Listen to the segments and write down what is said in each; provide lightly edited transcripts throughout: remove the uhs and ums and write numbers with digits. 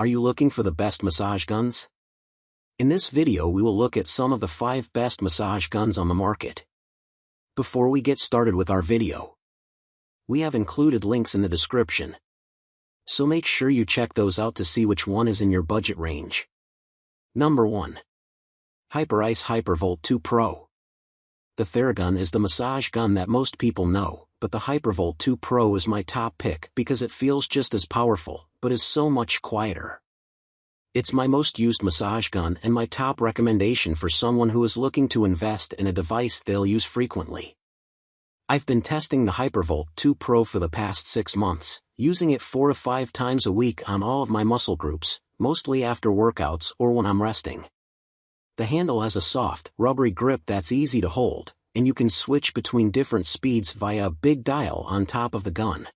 Are you looking for the best massage guns? In this video we will look at some of the 5 best massage guns on the market. Before we get started with our video, we have included links in the description, so make sure you check those out to see which one is in your budget range. Number 1. Hyperice Hypervolt 2 Pro. The Theragun is the massage gun that most people know, but the Hypervolt 2 Pro is my top pick because it feels just as powerful, but is so much quieter. It's my most used massage gun and my top recommendation for someone who is looking to invest in a device they'll use frequently. I've been testing the Hypervolt 2 Pro for the past 6 months, using it 4 to 5 times a week on all of my muscle groups, mostly after workouts or when I'm resting. The handle has a soft, rubbery grip that's easy to hold, and you can switch between different speeds via a big dial on top of the gun.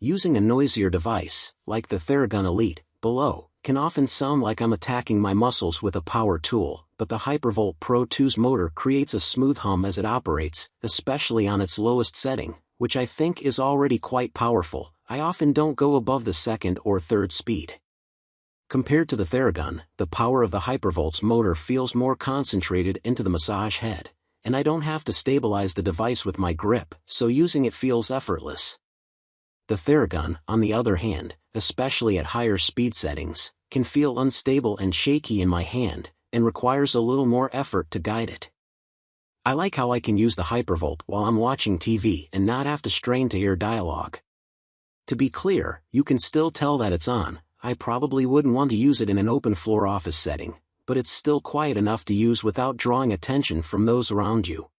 Using a noisier device, like the Theragun Elite, below, can often sound like I'm attacking my muscles with a power tool, but the Hypervolt Pro 2's motor creates a smooth hum as it operates, especially on its lowest setting, which I think is already quite powerful. I often don't go above the 2nd or 3rd speed. Compared to the Theragun, the power of the Hypervolt's motor feels more concentrated into the massage head, and I don't have to stabilize the device with my grip, so using it feels effortless. The Theragun, on the other hand, especially at higher speed settings, can feel unstable and shaky in my hand, and requires a little more effort to guide it. I like how I can use the Hypervolt while I'm watching TV and not have to strain to hear dialogue. To be clear, you can still tell that it's on. I probably wouldn't want to use it in an open-floor office setting, but it's still quiet enough to use without drawing attention from those around you.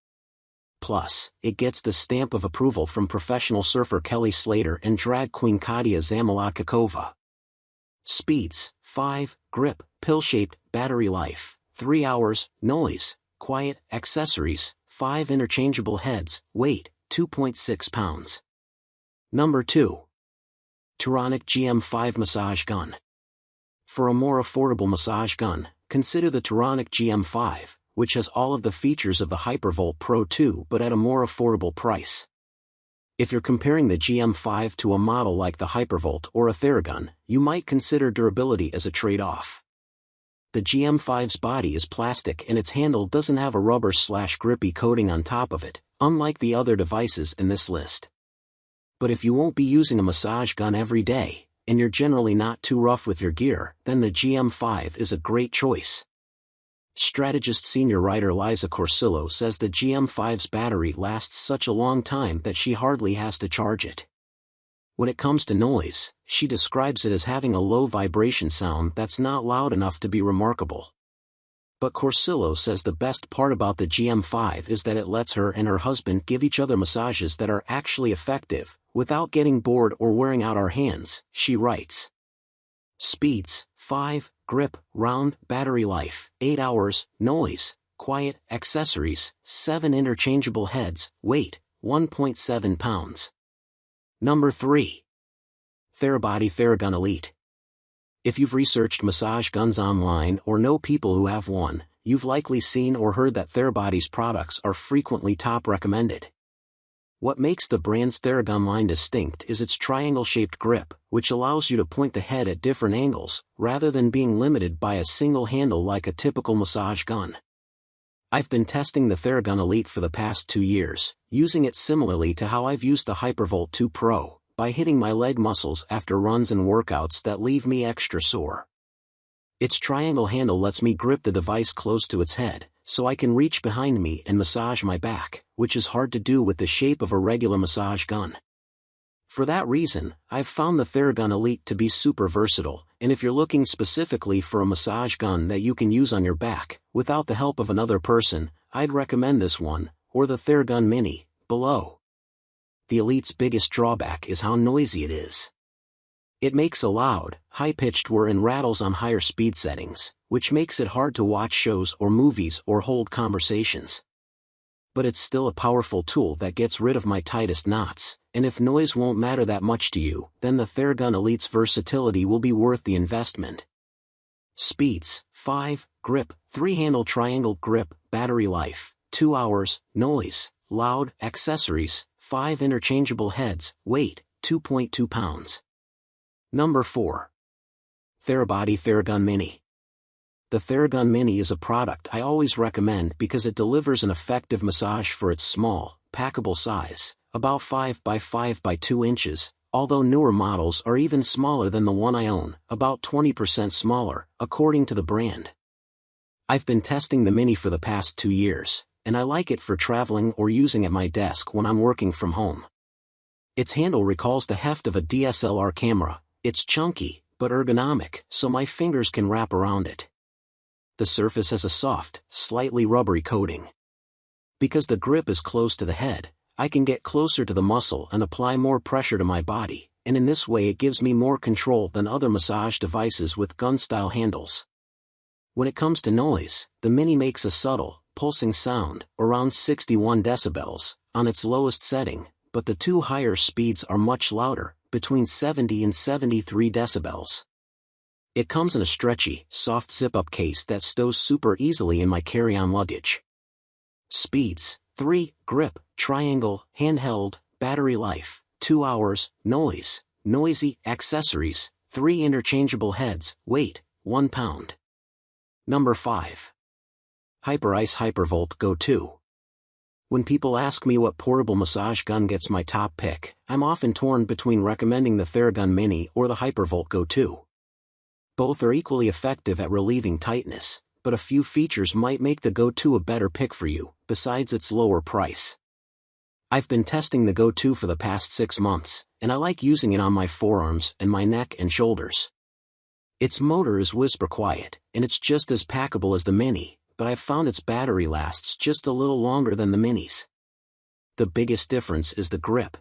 Plus, it gets the stamp of approval from professional surfer Kelly Slater and drag queen Katia Zamolodkakova. Speeds: 5, grip, pill-shaped, battery life, 3 hours, noise, quiet, accessories, 5 interchangeable heads, weight, 2.6 pounds. Number 2. Turonic GM5 Massage Gun. For a more affordable massage gun, consider the Turonic GM5, which has all of the features of the Hypervolt Pro 2 but at a more affordable price. If you're comparing the GM5 to a model like the Hypervolt or a Theragun, you might consider durability as a trade-off. The GM5's body is plastic and its handle doesn't have a rubber/grippy coating on top of it, unlike the other devices in this list. But if you won't be using a massage gun every day, and you're generally not too rough with your gear, then the GM5 is a great choice. Strategist senior writer Liza Corsillo says the GM5's battery lasts such a long time that she hardly has to charge it. When it comes to noise, she describes it as having a low vibration sound that's not loud enough to be remarkable. But Corsillo says the best part about the GM5 is that it lets her and her husband give each other massages that are actually effective, without getting bored or wearing out our hands, she writes. Speeds: 5, grip, round, battery life, 8 hours, noise, quiet, accessories, 7 interchangeable heads, weight, 1.7 pounds. Number 3. Therabody Theragun Elite. If you've researched massage guns online or know people who have one, you've likely seen or heard that Therabody's products are frequently top recommended. What makes the brand's Theragun line distinct is its triangle-shaped grip, which allows you to point the head at different angles, rather than being limited by a single handle like a typical massage gun. I've been testing the Theragun Elite for the past 2 years, using it similarly to how I've used the Hypervolt 2 Pro, by hitting my leg muscles after runs and workouts that leave me extra sore. Its triangle handle lets me grip the device close to its head, so I can reach behind me and massage my back, which is hard to do with the shape of a regular massage gun. For that reason, I've found the Theragun Elite to be super versatile, and if you're looking specifically for a massage gun that you can use on your back, without the help of another person, I'd recommend this one, or the Theragun Mini, below. The Elite's biggest drawback is how noisy it is. It makes a loud, high-pitched whir and rattles on higher speed settings, which makes it hard to watch shows or movies or hold conversations. But it's still a powerful tool that gets rid of my tightest knots, and if noise won't matter that much to you, then the Theragun Elite's versatility will be worth the investment. Speeds: 5, grip, 3-handle triangle grip, battery life, 2 hours, noise, loud, accessories, 5 interchangeable heads, weight, 2.2 pounds. Number 4. Therabody Theragun Mini. The Theragun Mini is a product I always recommend because it delivers an effective massage for its small, packable size, about 5 by 5 by 2 inches, although newer models are even smaller than the one I own, about 20% smaller, according to the brand. I've been testing the Mini for the past 2 years, and I like it for traveling or using at my desk when I'm working from home. Its handle recalls the heft of a DSLR camera. It's chunky, but ergonomic, so my fingers can wrap around it. The surface has a soft, slightly rubbery coating. Because the grip is close to the head, I can get closer to the muscle and apply more pressure to my body, and in this way it gives me more control than other massage devices with gun-style handles. When it comes to noise, the Mini makes a subtle, pulsing sound, around 61 decibels, on its lowest setting, but the two higher speeds are much louder, between 70 and 73 decibels. It comes in a stretchy, soft zip-up case that stows super easily in my carry-on luggage. Speeds: 3, grip, triangle, handheld, battery life, 2 hours, noise, noisy, accessories, 3 interchangeable heads, weight, 1 pound. Number 5. Hyperice Hypervolt Go 2. When people ask me what portable massage gun gets my top pick, I'm often torn between recommending the Theragun Mini or the Hypervolt Go 2. Both are equally effective at relieving tightness, but a few features might make the Go 2 a better pick for you, besides its lower price. I've been testing the Go 2 for the past 6 months, and I like using it on my forearms and my neck and shoulders. Its motor is whisper quiet, and it's just as packable as the Mini, but I've found its battery lasts just a little longer than the Minis. The biggest difference is the grip.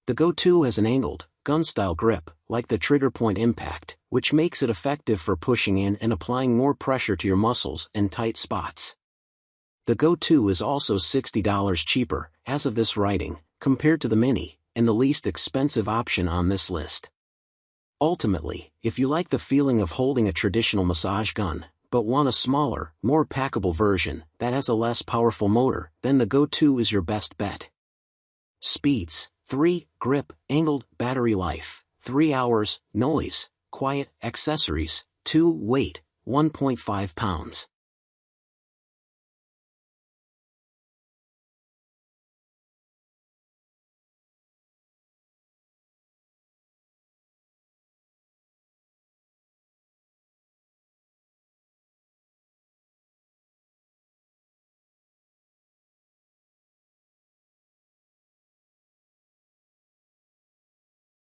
The Go 2 has an angled, gun-style grip, like the trigger point impact, which makes it effective for pushing in and applying more pressure to your muscles and tight spots. The Go 2 is also $60 cheaper, as of this writing, compared to the Mini, and the least expensive option on this list. Ultimately, if you like the feeling of holding a traditional massage gun, but want a smaller, more packable version that has a less powerful motor, then the Go 2 is your best bet. Speeds: 3, grip, angled, battery life, 3 hours, noise, quiet, accessories, 2, weight, 1.5 pounds.